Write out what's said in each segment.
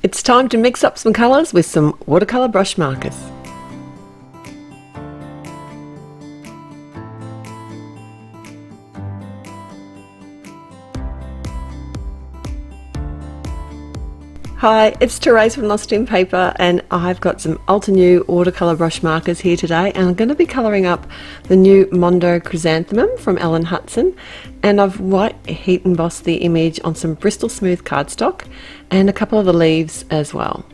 It's time to mix up some colours with some watercolour brush markers. Hi, it's Therese from Lostinpaper, and I've got some ultra new watercolour brush markers here today, and I'm going to be colouring up the new Mondo Chrysanthemum from Ellen Hutson, and I've white heat embossed the image on some Bristol Smooth cardstock and a couple of the leaves as well.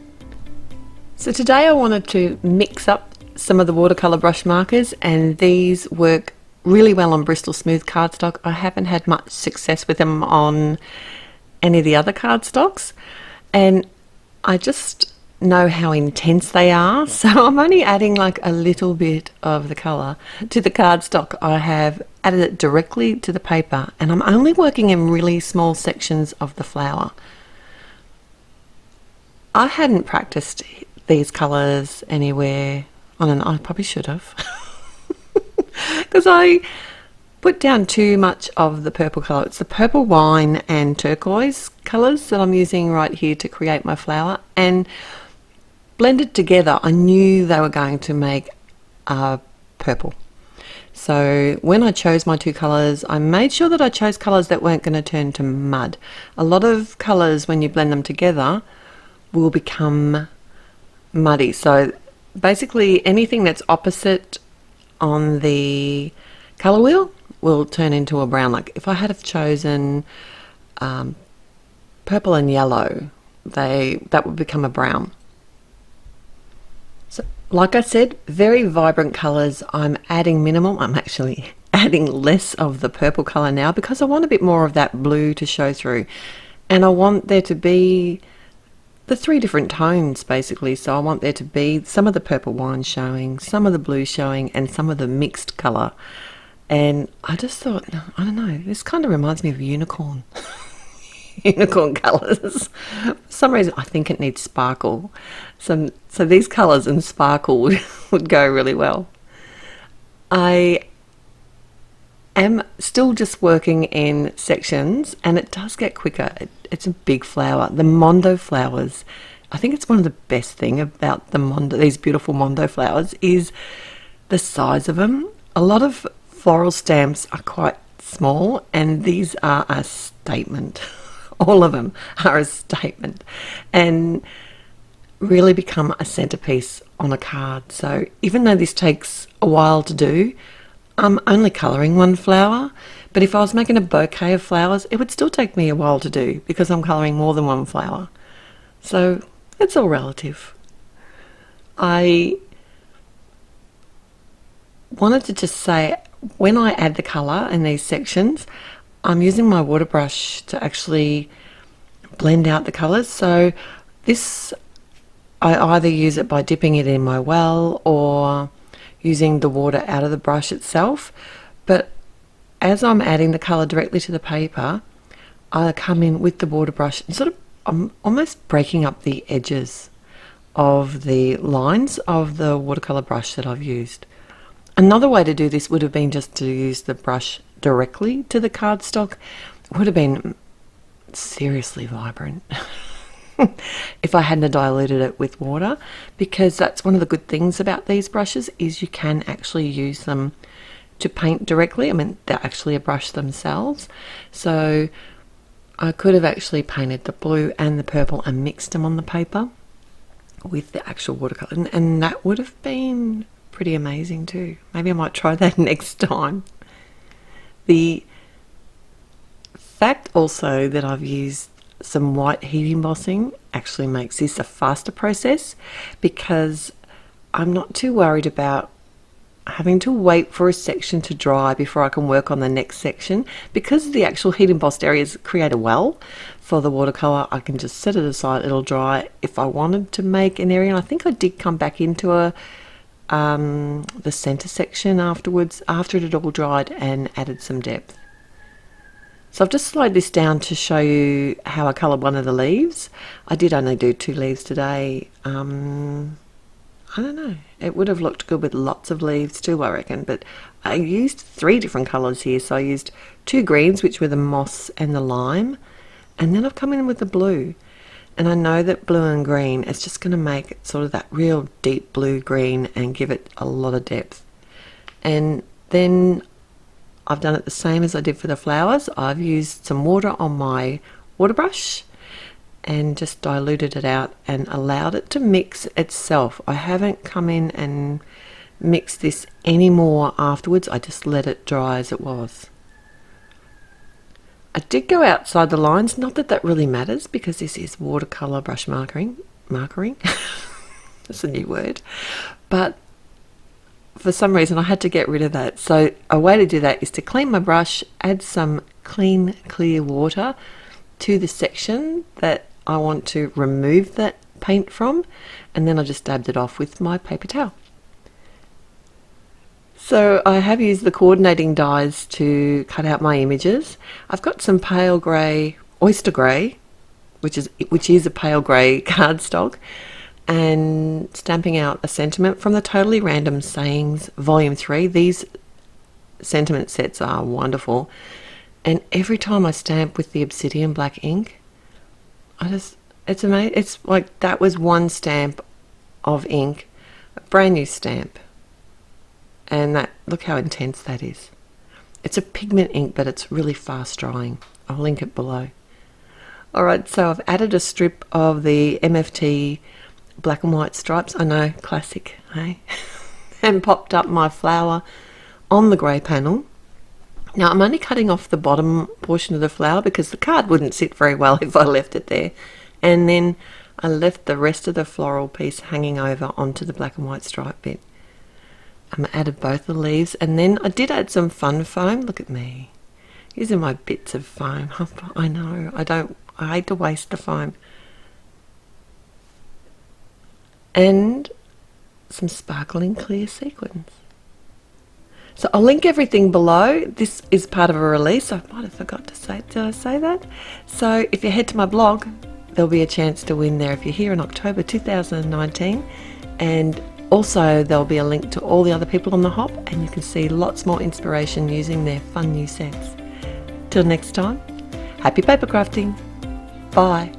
So today I wanted to mix up some of the watercolour brush markers, and these work really well on Bristol Smooth cardstock. I haven't had much success with them on any of the other cardstocks, and I just know how intense they are, so I'm only adding like a little bit of the colour to the cardstock. I have added it directly to the paper, and I'm only working in really small sections of the flower. I hadn't practiced these colours anywhere I probably should have, because I put down too much of the purple colour. It's the purple wine and turquoise colours that I'm using right here to create my flower, and blended together I knew they were going to make purple. So when I chose my two colours, I made sure that I chose colours that weren't going to turn to mud. A lot of colours, when you blend them together, will become muddy. So basically anything that's opposite on the colour wheel will turn into a brown. Like if I had have chosen purple and yellow, that would become a brown. So like I said, very vibrant colours. I'm adding minimal. I'm actually adding less of the purple colour now because I want a bit more of that blue to show through, and I want there to be the three different tones basically. So I want there to be some of the purple wine showing, some of the blue showing, and some of the mixed colour. And I just thought, I don't know, this kind of reminds me of unicorn. Unicorn colours. For some reason I think it needs sparkle. So these colours and sparkle would go really well. I am still just working in sections, and it does get quicker. It's a big flower. The Mondo flowers, I think it's one of the best thing about these beautiful Mondo flowers is the size of them. A lot of floral stamps are quite small, and these are a statement. All of them are a statement and really become a centerpiece on a card. So even though this takes a while to do, I'm only colouring one flower, but if I was making a bouquet of flowers, it would still take me a while to do because I'm colouring more than one flower. So it's all relative. I wanted to just say, when I add the colour in these sections, I'm using my water brush to actually blend out the colours. So this, I either use it by dipping it in my well or using the water out of the brush itself. But as I'm adding the colour directly to the paper, I come in with the water brush and I'm almost breaking up the edges of the lines of the watercolour brush that I've used. Another way to do this would have been just to use the brush directly to the cardstock. It would have been seriously vibrant if I hadn't diluted it with water, because that's one of the good things about these brushes is you can actually use them to paint directly. I mean, they're actually a brush themselves. So I could have actually painted the blue and the purple and mixed them on the paper with the actual watercolor, and that would have been pretty amazing too. Maybe I might try that next time. The fact also that I've used some white heat embossing actually makes this a faster process, because I'm not too worried about having to wait for a section to dry before I can work on the next section. Because the actual heat embossed areas create a well for the watercolor, I can just set it aside, it'll dry. If I wanted to make an area, and I think I did come back into the center section afterwards, after it had all dried, and added some depth. So I've just slowed this down to show you how I coloured one of the leaves. I did only do 2 leaves today. I don't know, it would have looked good with lots of leaves too, I reckon, but I used 3 different colours here. So I used 2 greens, which were the moss and the lime, and then I've come in with the blue. And I know that blue and green is just going to make it sort of that real deep blue-green and give it a lot of depth. And then I've done it the same as I did for the flowers. I've used some water on my water brush and just diluted it out and allowed it to mix itself. I haven't come in and mixed this anymore afterwards. I just let it dry as it was. I did go outside the lines, not that that really matters because this is watercolour brush markering. That's a new word. But for some reason I had to get rid of that. So a way to do that is to clean my brush, add some clean, clear water to the section that I want to remove that paint from, and then I just dabbed it off with my paper towel. So I have used the coordinating dies to cut out my images. I've got some pale grey, oyster grey, which is a pale grey cardstock, and stamping out a sentiment from the Totally Random Sayings Volume 3. These sentiment sets are wonderful, and every time I stamp with the obsidian black ink, it's amazing. It's like that was one stamp of ink, a brand new stamp. And that, look how intense that is. It's a pigment ink, but it's really fast drying. I'll link it below. Alright, so I've added a strip of the MFT black and white stripes. I know, classic, hey? And popped up my flower on the grey panel. Now I'm only cutting off the bottom portion of the flower because the card wouldn't sit very well if I left it there. And then I left the rest of the floral piece hanging over onto the black and white stripe bit. I added both the leaves, and then I did add some fun foam. Look at me, using my bits of foam. I know, I hate to waste the foam. And some sparkling clear sequins. So I'll link everything below. This is part of a release. I might have forgot to say, did I say that? So if you head to my blog, there'll be a chance to win there if you're here in October 2019. And also, there'll be a link to all the other people on the hop, and you can see lots more inspiration using their fun new sets. Till next time, happy paper crafting. Bye.